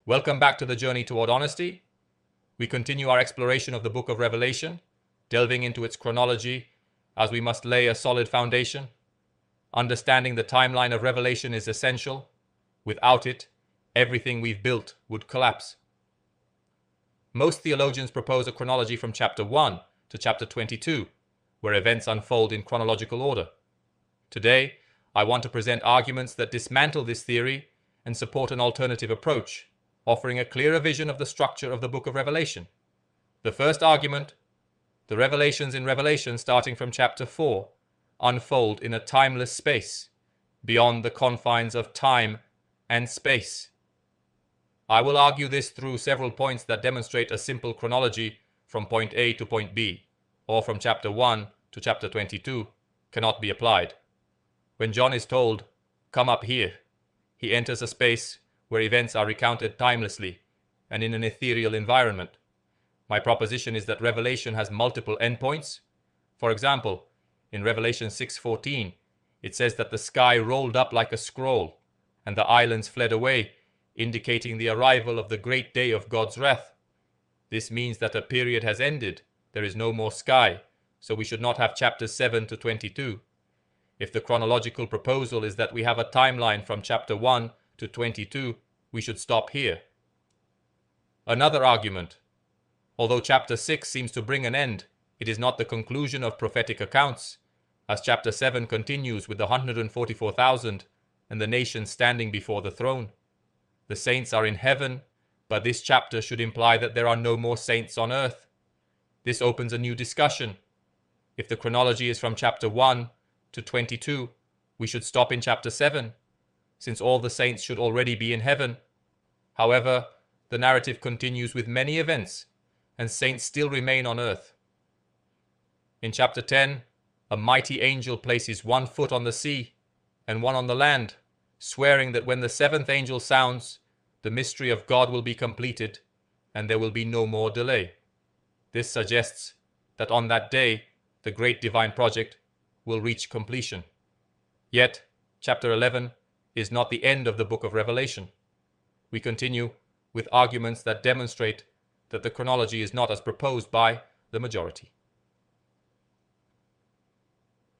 Welcome back to the journey toward honesty. We continue our exploration of the book of Revelation, delving into its chronology as we must lay a solid foundation. Understanding the timeline of Revelation is essential. Without it, everything we've built would collapse. Most theologians propose a chronology from chapter 1 to chapter 22, where events unfold in chronological order. Today, I want to present arguments that dismantle this theory and support an alternative approach, offering a clearer vision of the structure of the book of Revelation. The first argument: the revelations in Revelation starting from chapter 4 unfold in a timeless space, beyond the confines of time and space. I will argue this through several points that demonstrate a simple chronology from point A to point B, or from chapter 1 to chapter 22, cannot be applied. When John is told, "Come up here," he enters a space where events are recounted timelessly and in an ethereal environment. My proposition is that Revelation has multiple endpoints. For example, in Revelation 6:14, it says that the sky rolled up like a scroll, and the islands fled away, indicating the arrival of the great day of God's wrath. This means that a period has ended, there is no more sky, so we should not have chapters 7 to 22. If the chronological proposal is that we have a timeline from chapter 1 to 22, we should stop here. Another argument: although chapter 6 seems to bring an end, it is not the conclusion of prophetic accounts, as chapter 7 continues with the 144,000 and the nations standing before the throne. The saints are in heaven, but this chapter should imply that there are no more saints on earth. This opens a new discussion. If the chronology is from chapter 1 to 22, we should stop in chapter 7, since all the saints should already be in heaven. However, the narrative continues with many events, and saints still remain on earth. In chapter 10, a mighty angel places one foot on the sea and one on the land, swearing that when the seventh angel sounds, the mystery of God will be completed, and there will be no more delay. This suggests that on that day, the great divine project will reach completion. Yet, chapter 11 is not the end of the book of Revelation. We continue with arguments that demonstrate that the chronology is not as proposed by the majority.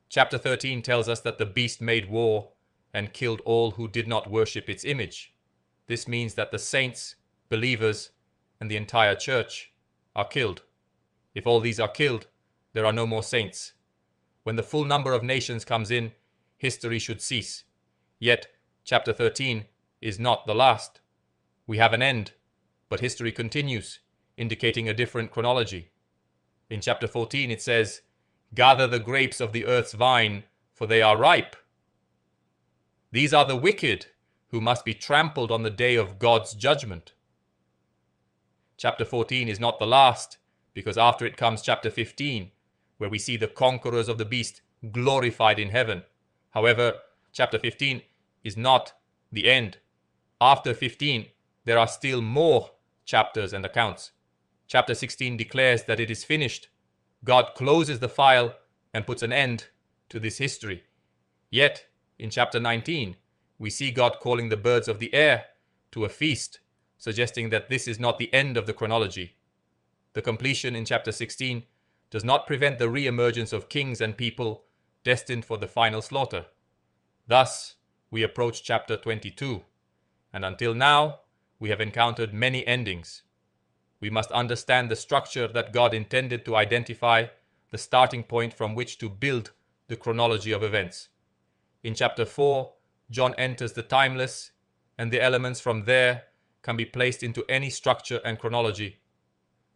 Chapter 13 tells us that the beast made war and killed all who did not worship its image. This means that the saints, believers, and the entire church are killed. If all these are killed, there are no more saints. When the full number of nations comes in, history should cease. Yet, chapter 13 is not the last. We have an end, but history continues, indicating a different chronology. In chapter 14 it says, "Gather the grapes of the earth's vine, for they are ripe." These are the wicked, who must be trampled on the day of God's judgment. Chapter 14 is not the last, because after it comes chapter 15, where we see the conquerors of the beast glorified in heaven. However, chapter 15 is not the end. After 15, there are still more chapters and accounts. Chapter 16 declares that it is finished. God closes the file and puts an end to this history. Yet, in chapter 19, we see God calling the birds of the air to a feast, suggesting that this is not the end of the chronology. The completion in chapter 16 does not prevent the re-emergence of kings and people destined for the final slaughter. Thus, we approach chapter 22, and until now, we have encountered many endings. We must understand the structure that God intended to identify the starting point from which to build the chronology of events. In chapter 4, John enters the timeless, and the elements from there can be placed into any structure and chronology.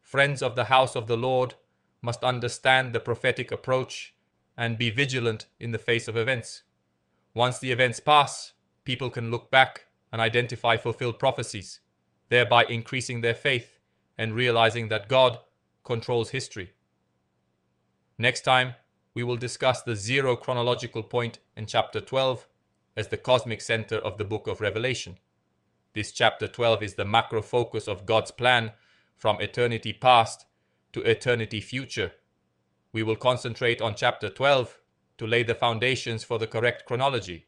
Friends of the house of the Lord must understand the prophetic approach and be vigilant in the face of events. Once the events pass, people can look back and identify fulfilled prophecies, thereby increasing their faith and realizing that God controls history. Next time, we will discuss the zero chronological point in chapter 12 as the cosmic center of the book of Revelation. This chapter 12 is the macro focus of God's plan from eternity past to eternity future. We will concentrate on chapter 12 to lay the foundations for the correct chronology.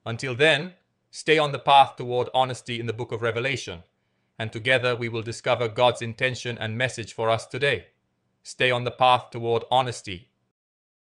Until then, stay on the path toward honesty in the book of Revelation and together we will discover God's intention and message for us today. Stay on the path toward honesty